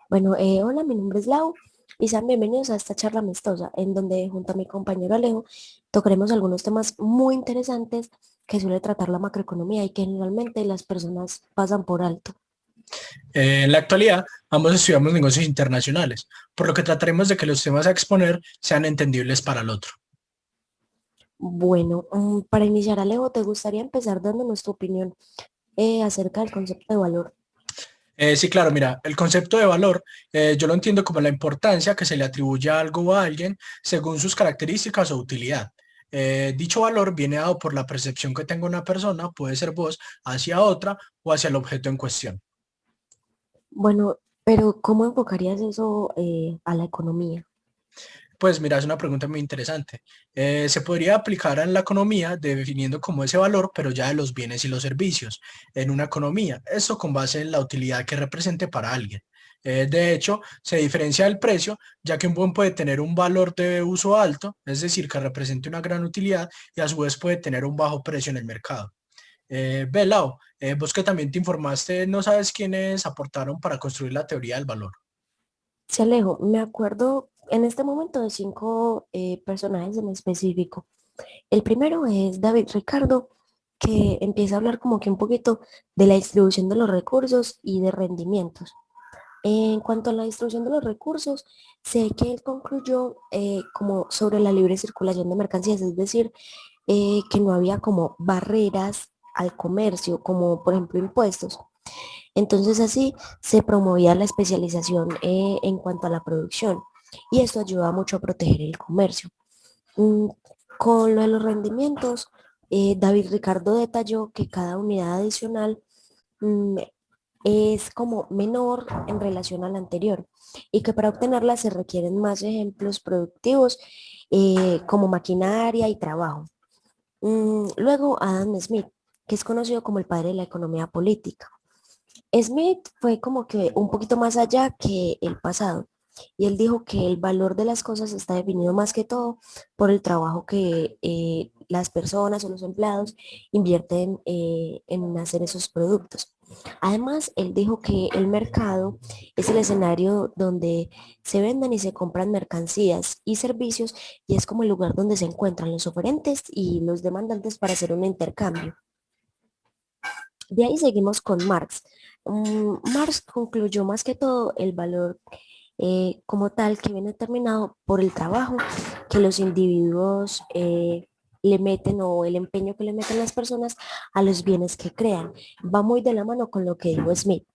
Hola, mi nombre es Lau y sean bienvenidos a esta charla amistosa en donde junto a mi compañero Alejo tocaremos algunos temas muy interesantes que suele tratar la macroeconomía y que generalmente las personas pasan por alto. En la actualidad, ambos estudiamos negocios internacionales, por lo que trataremos de que los temas a exponer sean entendibles para el otro. Para iniciar, Alejo, ¿te gustaría empezar dándonos tu opinión acerca del concepto de valor? Sí, claro, mira, el concepto de valor yo lo entiendo como la importancia que se le atribuye a algo o a alguien según sus características o utilidad. Dicho valor viene dado por la percepción que tenga una persona, puede ser vos, hacia otra o hacia el objeto en cuestión. Pero ¿cómo enfocarías eso a la economía? Pues mira, es una pregunta muy interesante. Se podría aplicar en la economía definiendo como ese valor, pero ya de los bienes y los servicios en una economía. Eso con base en la utilidad que represente para alguien. De hecho, se diferencia del precio, ya que un buen puede tener un valor de uso alto, es decir, que represente una gran utilidad y a su vez puede tener un bajo precio en el mercado. Belao, vos que también te informaste, ¿no sabes quiénes aportaron para construir la teoría del valor? Sí, Alejo, me acuerdo en este momento de cinco personajes en específico. El primero es David Ricardo, que empieza a hablar como que un poquito de la distribución de los recursos y de rendimientos. En cuanto a la distribución de los recursos, sé que él concluyó como sobre la libre circulación de mercancías, es decir, que no había como barreras al comercio, como por ejemplo impuestos. Entonces así se promovía la especialización en cuanto a la producción y esto ayuda mucho a proteger el comercio. Mm, con lo de los rendimientos, David Ricardo detalló que cada unidad adicional mm, es como menor en relación a la anterior y que para obtenerla se requieren más ejemplos productivos como maquinaria y trabajo. Luego Adam Smith, que es conocido como el padre de la economía política. Smith fue como que un poquito más allá que el pasado y él dijo que el valor de las cosas está definido más que todo por el trabajo que las personas o los empleados invierten en hacer esos productos. Además, él dijo que el mercado es el escenario donde se venden y se compran mercancías y servicios y es como el lugar donde se encuentran los oferentes y los demandantes para hacer un intercambio. De ahí seguimos con Marx. Marx concluyó más que todo el valor como tal que viene determinado por el trabajo que los individuos le meten o el empeño que le meten las personas a los bienes que crean. Va muy de la mano con lo que dijo Smith.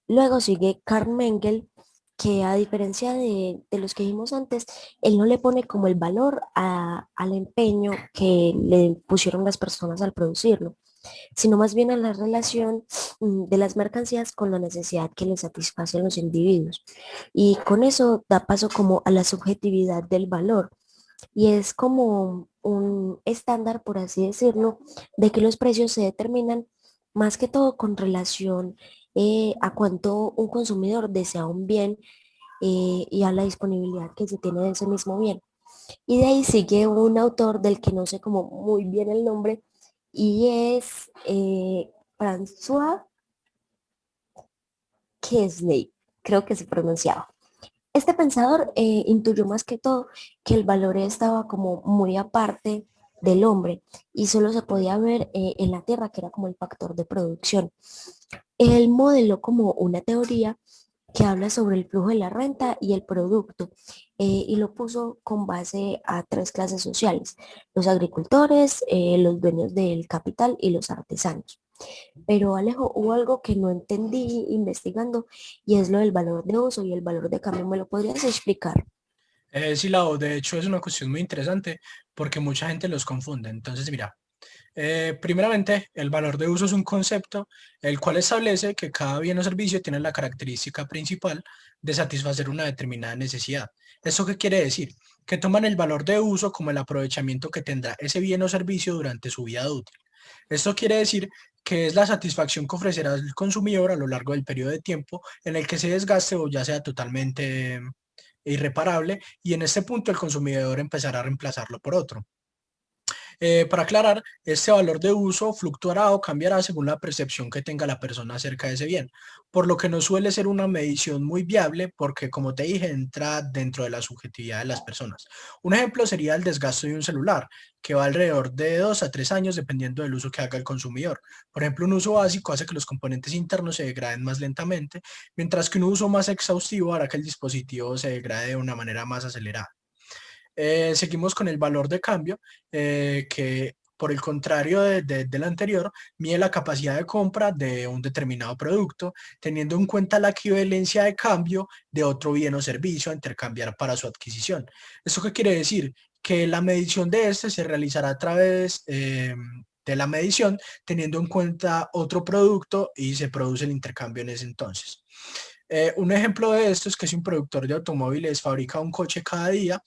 Luego sigue Karl Mengel, que a diferencia de los que dijimos antes, él no le pone como el valor al empeño que le pusieron las personas al producirlo, sino más bien a la relación de las mercancías con la necesidad que le satisfacen los individuos. Y con eso da paso como a la subjetividad del valor. Y es como un estándar, por así decirlo, de que los precios se determinan más que todo con relación a cuánto un consumidor desea un bien y a la disponibilidad que se tiene de ese mismo bien. Y de ahí sigue un autor del que no sé como muy bien el nombre y es François Quesnay, creo que se pronunciaba. Este pensador intuyó más que todo que el valor estaba como muy aparte del hombre y solo se podía ver en la tierra, que era como el factor de producción. Él modeló como una teoría que habla sobre el flujo de la renta y el producto y lo puso con base a tres clases sociales, los agricultores, los dueños del capital y los artesanos. Pero Alejo, hubo algo que no entendí investigando y es lo del valor de uso y el valor de cambio. ¿Me lo podrías explicar? Sí, Lau, de hecho es una cuestión muy interesante porque mucha gente los confunde. Entonces, mira, primeramente, el valor de uso es un concepto el cual establece que cada bien o servicio tiene la característica principal de satisfacer una determinada necesidad. ¿Eso qué quiere decir? Que toman el valor de uso como el aprovechamiento que tendrá ese bien o servicio durante su vida útil. Esto quiere decir que es la satisfacción que ofrecerá el consumidor a lo largo del periodo de tiempo en el que se desgaste o ya sea totalmente irreparable y en este punto el consumidor empezará a reemplazarlo por otro. Para aclarar, este valor de uso fluctuará o cambiará según la percepción que tenga la persona acerca de ese bien, por lo que no suele ser una medición muy viable porque, como te dije, entra dentro de la subjetividad de las personas. Un ejemplo sería el desgaste de un celular, que va alrededor de 2 a 3 años dependiendo del uso que haga el consumidor. Por ejemplo, un uso básico hace que los componentes internos se degraden más lentamente, mientras que un uso más exhaustivo hará que el dispositivo se degrade de una manera más acelerada. Seguimos con el valor de cambio, que por el contrario del anterior, mide la capacidad de compra de un determinado producto, teniendo en cuenta la equivalencia de cambio de otro bien o servicio a intercambiar para su adquisición. ¿Esto qué quiere decir? Que la medición de este se realizará a través de la medición, teniendo en cuenta otro producto y se produce el intercambio en ese entonces. Un ejemplo de esto es que si un productor de automóviles fabrica un coche cada día,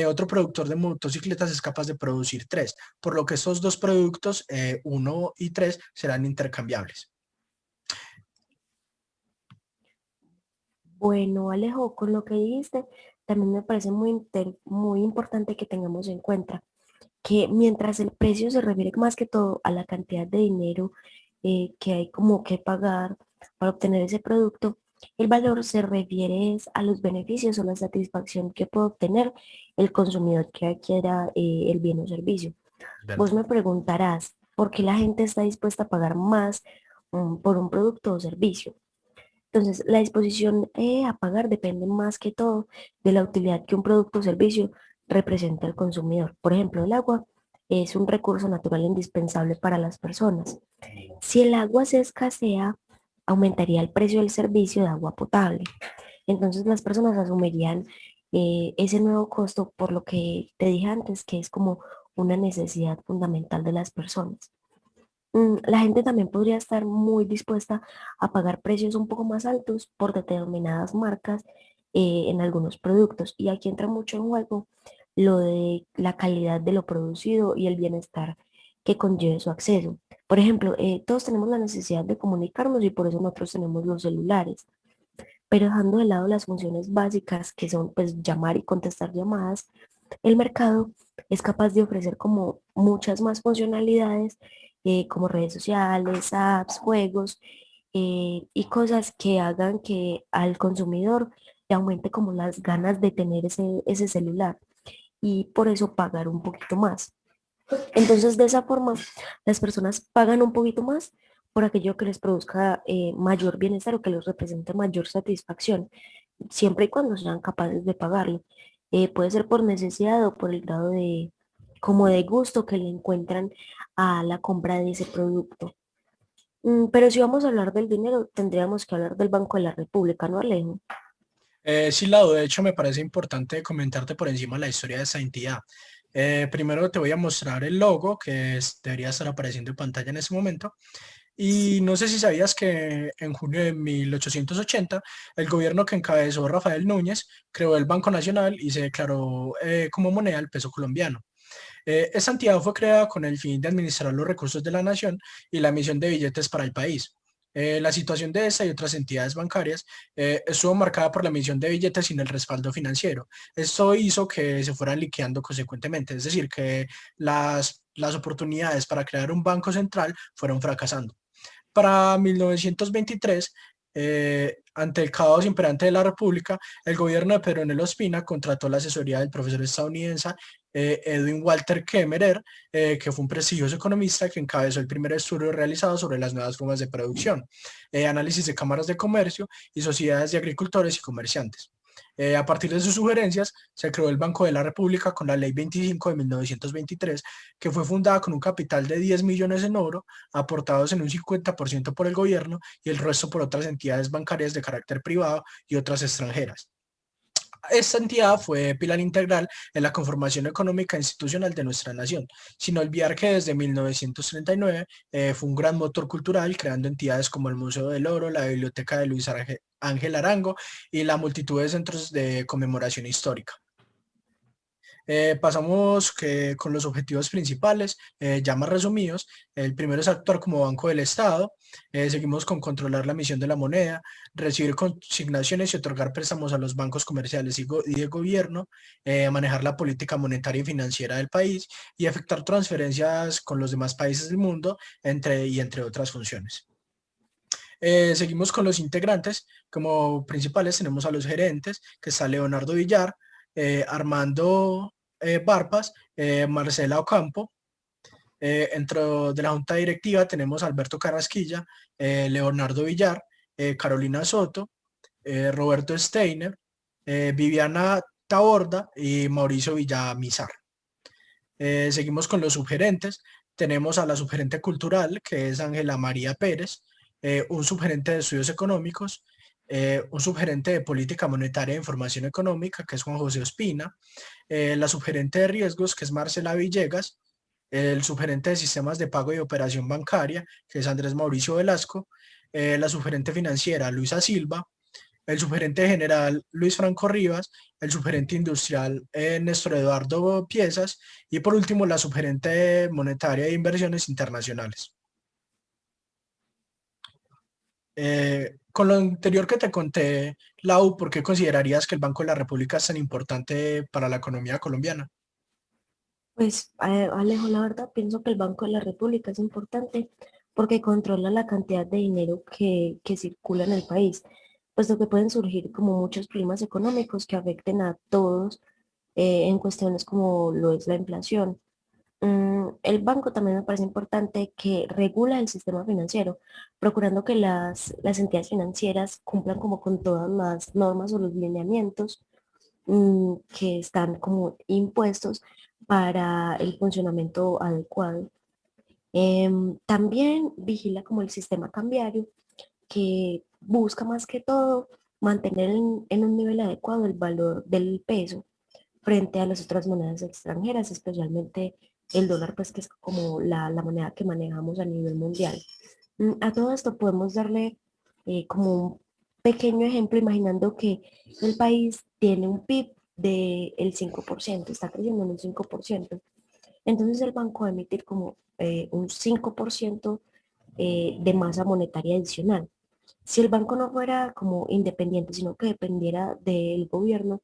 otro productor de motocicletas es capaz de producir tres, por lo que estos dos productos, 1 y 3, serán intercambiables. Bueno, Alejo, con lo que dijiste, también me parece muy importante que tengamos en cuenta que mientras el precio se refiere más que todo a la cantidad de dinero que hay como que pagar para obtener ese producto, el valor se refiere es a los beneficios o la satisfacción que puede obtener el consumidor que adquiera el bien o servicio. Vos ¿Verdad? me preguntarás, ¿por qué la gente está dispuesta a pagar más por un producto o servicio? Entonces, la disposición a pagar depende más que todo de la utilidad que un producto o servicio representa al consumidor. Por ejemplo, el agua es un recurso natural indispensable para las personas. Si el agua se escasea, aumentaría el precio del servicio de agua potable. Entonces, las personas asumirían ese nuevo costo por lo que te dije antes, que es como una necesidad fundamental de las personas. La gente también podría estar muy dispuesta a pagar precios un poco más altos por determinadas marcas en algunos productos. Y aquí entra mucho en juego lo de la calidad de lo producido y el bienestar que conlleve su acceso. Por ejemplo, todos tenemos la necesidad de comunicarnos y por eso nosotros tenemos los celulares. Pero dejando de lado las funciones básicas que son pues llamar y contestar llamadas, el mercado es capaz de ofrecer como muchas más funcionalidades como redes sociales, apps, juegos y cosas que hagan que al consumidor le aumente como las ganas de tener ese celular y por eso pagar un poquito más. Entonces, de esa forma, las personas pagan un poquito más por aquello que les produzca mayor bienestar o que les represente mayor satisfacción, siempre y cuando sean capaces de pagarlo. Puede ser por necesidad o por el grado de, como de gusto que le encuentran a la compra de ese producto. Pero si vamos a hablar del dinero, tendríamos que hablar del Banco de la República, ¿no, Alejo? Sí, Lau, de hecho me parece importante comentarte por encima la historia de esta entidad. Primero te voy a mostrar el logo debería estar apareciendo en pantalla en este momento. Y no sé si sabías que en junio de 1880 el gobierno que encabezó Rafael Núñez creó el Banco Nacional y se declaró como moneda el peso colombiano. Esta entidad fue creada con el fin de administrar los recursos de la nación y la emisión de billetes para el país. La situación de esta y otras entidades bancarias estuvo marcada por la emisión de billetes sin el respaldo financiero. Esto hizo que se fueran liquidando consecuentemente, es decir, que las oportunidades para crear un banco central fueron fracasando. Para 1923, ante el caos imperante de la República, el gobierno de Pedro Nelo Ospina contrató la asesoría del profesor estadounidense Edwin Walter Kemmerer, que fue un prestigioso economista que encabezó el primer estudio realizado sobre las nuevas formas de producción, análisis de cámaras de comercio y sociedades de agricultores y comerciantes. A partir de sus sugerencias, se creó el Banco de la República con la Ley 25 de 1923, que fue fundada con un capital de 10 millones en oro, aportados en un 50% por el gobierno y el resto por otras entidades bancarias de carácter privado y otras extranjeras. Esta entidad fue pilar integral en la conformación económica e institucional de nuestra nación, sin olvidar que desde 1939 fue un gran motor cultural, creando entidades como el Museo del Oro, la Biblioteca de Luis Ángel Arango y la multitud de centros de conmemoración histórica. Pasamos con los objetivos principales, ya más resumidos. El primero es actuar como banco del Estado. Seguimos con controlar la emisión de la moneda, recibir consignaciones y otorgar préstamos a los bancos comerciales y de gobierno, manejar la política monetaria y financiera del país y efectuar transferencias con los demás países del mundo, entre otras funciones. Seguimos con los integrantes. Como principales tenemos a los gerentes, que está Leonardo Villar, Armando Barpas, Marcela Ocampo. Dentro de la junta directiva tenemos a Alberto Carrasquilla, Leonardo Villar, Carolina Soto, Roberto Steiner, Viviana Taborda y Mauricio Villamizar. Seguimos con los subgerentes. Tenemos a la subgerente cultural, que es Ángela María Pérez, un subgerente de estudios económicos, un subgerente de política monetaria e información económica, que es Juan José Ospina, la subgerente de riesgos, que es Marcela Villegas, el subgerente de sistemas de pago y operación bancaria, que es Andrés Mauricio Velasco, la subgerente financiera, Luisa Silva, el subgerente general Luis Franco Rivas, el subgerente industrial Néstor Eduardo Piezas y por último la subgerente monetaria de inversiones internacionales. Con lo anterior que te conté, Lau, ¿por qué considerarías que el Banco de la República es tan importante para la economía colombiana? Pues Alejo, la verdad pienso que el Banco de la República es importante porque controla la cantidad de dinero que circula en el país, puesto que pueden surgir como muchos problemas económicos que afecten a todos en cuestiones como lo es la inflación. El banco también me parece importante que regula el sistema financiero, procurando que las entidades financieras cumplan como con todas las normas o los lineamientos que están como impuestos para el funcionamiento adecuado. También vigila como el sistema cambiario que busca más que todo mantener en un nivel adecuado el valor del peso frente a las otras monedas extranjeras, especialmente el dólar, pues que es como la moneda que manejamos a nivel mundial. A todo esto podemos darle como un pequeño ejemplo, imaginando que el país tiene un PIB del 5%, está creciendo en un 5%. Entonces el banco va a emitir como un 5% de masa monetaria adicional. Si el banco no fuera como independiente, sino que dependiera del gobierno,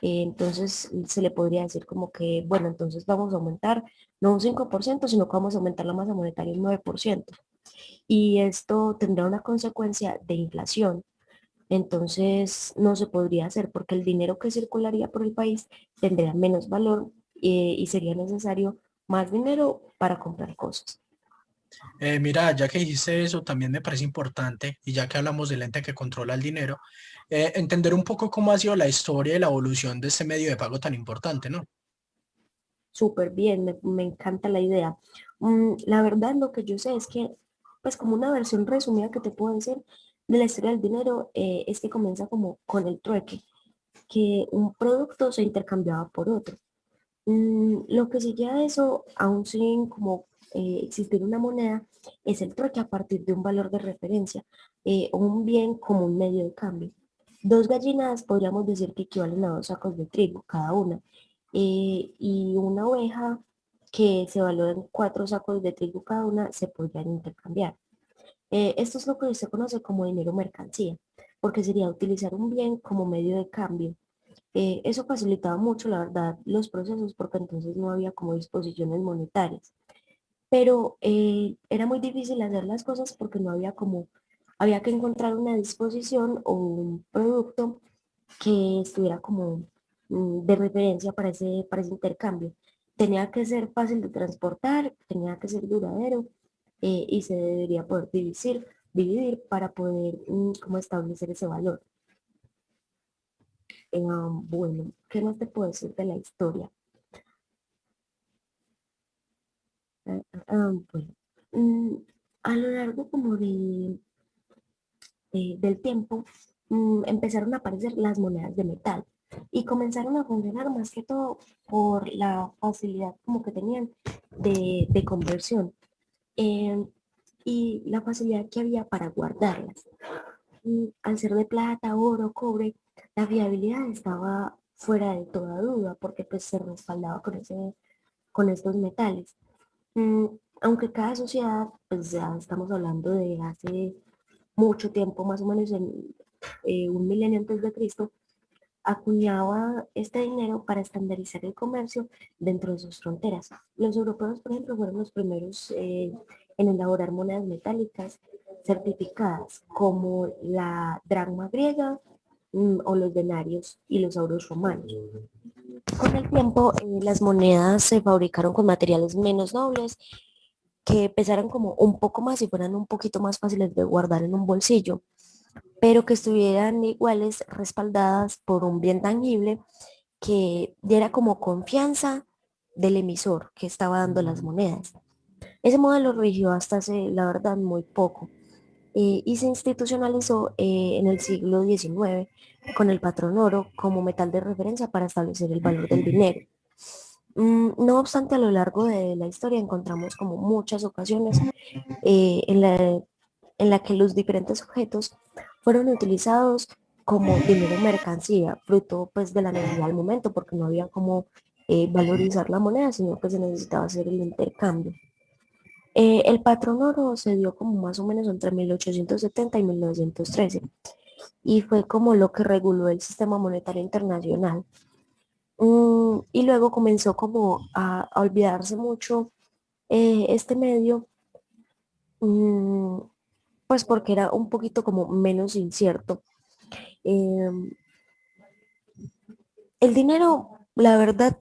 entonces se le podría decir como que, bueno, entonces vamos a aumentar no un 5%, sino que vamos a aumentar la masa monetaria un 9%. Y esto tendrá una consecuencia de inflación. Entonces no se podría hacer porque el dinero que circularía por el país tendría menos valor y sería necesario más dinero para comprar cosas. Mira, ya que dijiste eso, también me parece importante, y ya que hablamos del ente que controla el dinero, entender un poco cómo ha sido la historia y la evolución de este medio de pago tan importante, ¿no? Súper bien, me encanta la idea. La verdad, lo que yo sé es que, pues como una versión resumida que te puedo decir de la historia del dinero, es que comienza como con el trueque, que un producto se intercambiaba por otro. Lo que sigue a eso, aún sin como existir una moneda, es el trueque a partir de un valor de referencia o un bien como un medio de cambio. Dos gallinas podríamos decir que equivalen a dos sacos de trigo cada una y una oveja que se valora en cuatro sacos de trigo cada una se podrían intercambiar. Esto es lo que se conoce como dinero mercancía, porque sería utilizar un bien como medio de cambio. Eso facilitaba mucho, la verdad, los procesos porque entonces no había como disposiciones monetarias. Pero era muy difícil hacer las cosas porque no había como, había que encontrar una disposición o un producto que estuviera como de referencia para ese intercambio. Tenía que ser fácil de transportar, tenía que ser duradero y se debería poder dividir para poder como establecer ese valor. Bueno, ¿qué más te puedo decir de la historia? Bueno, mm, a lo largo como del tiempo empezaron a aparecer las monedas de metal y comenzaron a funcionar más que todo por la facilidad como que tenían de conversión eh, y la facilidad que había para guardarlas. Al ser de plata, oro, cobre, la fiabilidad estaba fuera de toda duda, porque pues se respaldaba con estos metales. Mm, Aunque cada sociedad, pues ya estamos hablando de hace mucho tiempo, más o menos en un milenio antes de Cristo, acuñaba este dinero para estandarizar el comercio dentro de sus fronteras. Los europeos, por ejemplo, fueron los primeros en elaborar monedas metálicas certificadas, como la dracma griega o los denarios y los euros romanos. Con el tiempo, las monedas se fabricaron con materiales menos nobles que pesaran como un poco más y fueran un poquito más fáciles de guardar en un bolsillo, pero que estuvieran iguales, respaldadas por un bien tangible que diera como confianza del emisor que estaba dando las monedas. Ese modelo rigió hasta hace, la verdad, muy poco y se institucionalizó en el siglo XIX con el patrón oro como metal de referencia para establecer el valor del dinero. No obstante, a lo largo de la historia encontramos como muchas ocasiones eh, en la, en la que los diferentes objetos fueron utilizados como dinero mercancía, fruto pues de la necesidad del momento, porque no había como valorizar la moneda, sino que se necesitaba hacer el intercambio. El patrón oro se dio como más o menos entre 1870 y 1913 y fue como lo que reguló el sistema monetario internacional. Y luego comenzó como a olvidarse mucho este medio, mm, pues porque era un poquito como menos incierto. Eh, el dinero, la verdad,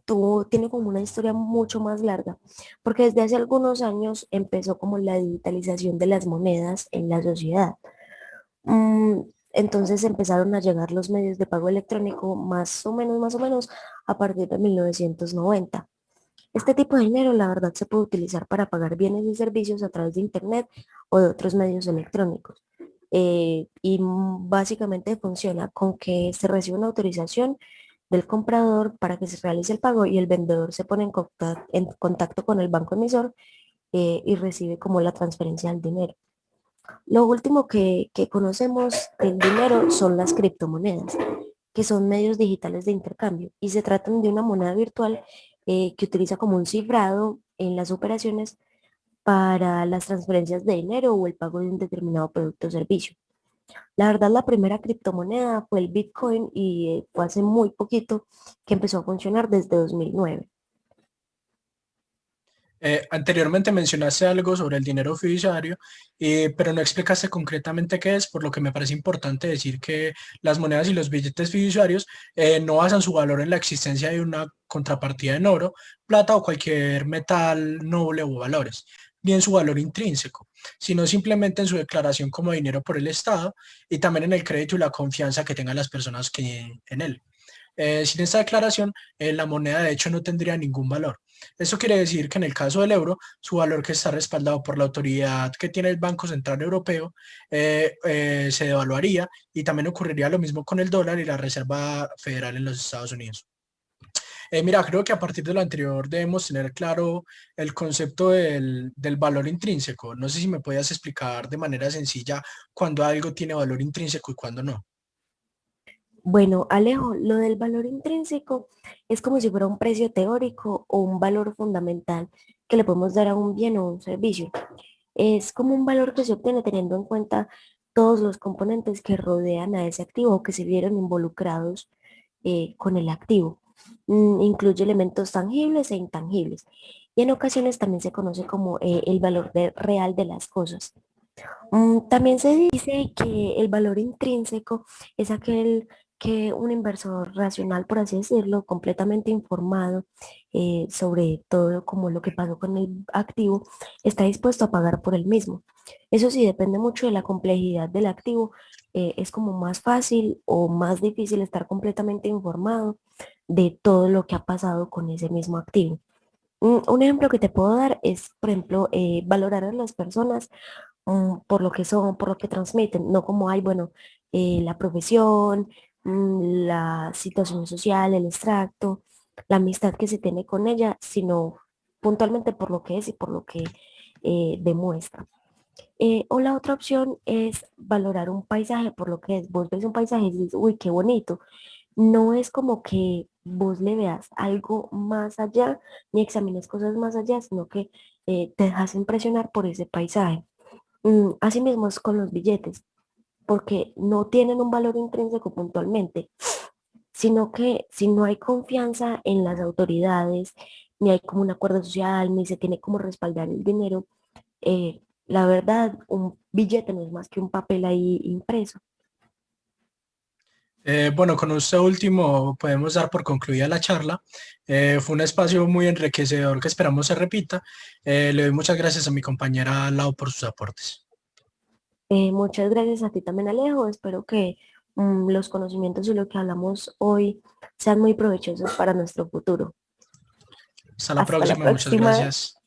tiene como una historia mucho más larga, porque desde hace algunos años empezó como la digitalización de las monedas en la sociedad. Mm, entonces empezaron a llegar los medios de pago electrónico más o menos a partir de 1990. Este tipo de dinero, la verdad, se puede utilizar para pagar bienes y servicios a través de Internet o de otros medios electrónicos. Básicamente funciona con que se recibe una autorización del comprador para que se realice el pago y el vendedor se pone en contacto con el banco emisor y recibe como la transferencia del dinero. Lo último que conocemos del dinero son las criptomonedas, que son medios digitales de intercambio y se tratan de una moneda virtual que utiliza como un cifrado en las operaciones para las transferencias de dinero o el pago de un determinado producto o servicio. La verdad, la primera criptomoneda fue el Bitcoin y fue hace muy poquito que empezó a funcionar desde 2009. Anteriormente mencionaste algo sobre el dinero fiduciario, pero no explicaste concretamente qué es, por lo que me parece importante decir que las monedas y los billetes fiduciarios no basan su valor en la existencia de una contrapartida en oro, plata o cualquier metal noble o valores, ni en su valor intrínseco, sino simplemente en su declaración como dinero por el Estado y también en el crédito y la confianza que tengan las personas que en él. Sin esta declaración, la moneda de hecho no tendría ningún valor. Esto quiere decir que en el caso del euro, su valor que está respaldado por la autoridad que tiene el Banco Central Europeo se devaluaría y también ocurriría lo mismo con el dólar y la Reserva Federal en los Estados Unidos. Mira, creo que a partir de lo anterior debemos tener claro el concepto del valor intrínseco. No sé si me puedas explicar de manera sencilla cuándo algo tiene valor intrínseco y cuándo no. Bueno, Alejo, lo del valor intrínseco es como si fuera un precio teórico o un valor fundamental que le podemos dar a un bien o un servicio. Es como un valor que se obtiene teniendo en cuenta todos los componentes que rodean a ese activo o que se vieron involucrados con el activo. Incluye elementos tangibles e intangibles. Y en ocasiones también se conoce como el valor real de las cosas. También se dice que el valor intrínseco es aquel que un inversor racional, por así decirlo, completamente informado sobre todo como lo que pasó con el activo, está dispuesto a pagar por el mismo. Eso sí, depende mucho de la complejidad del activo. Es como más fácil o más difícil estar completamente informado de todo lo que ha pasado con ese mismo activo. Un ejemplo que te puedo dar es, por ejemplo, valorar a las personas por lo que son, por lo que transmiten, no como hay, bueno, la profesión, la situación social, el extracto, la amistad que se tiene con ella, sino puntualmente por lo que es y por lo que demuestra. O la otra opción es valorar un paisaje por lo que es. Vos ves un paisaje y dices, uy, qué bonito, no es como que vos le veas algo más allá, ni examines cosas más allá, sino que te dejas impresionar por ese paisaje. Así mismo es con los billetes, porque no tienen un valor intrínseco puntualmente, sino que si no hay confianza en las autoridades, ni hay como un acuerdo social, ni se tiene como respaldar el dinero, la verdad, un billete no es más que un papel ahí impreso. Bueno, con este último podemos dar por concluida la charla. Fue un espacio muy enriquecedor que esperamos se repita. Le doy muchas gracias a mi compañera Lau por sus aportes. Muchas gracias a ti también, Alejo. Espero que los conocimientos y lo que hablamos hoy sean muy provechosos para nuestro futuro. Hasta la Hasta la próxima, muchas próxima. gracias.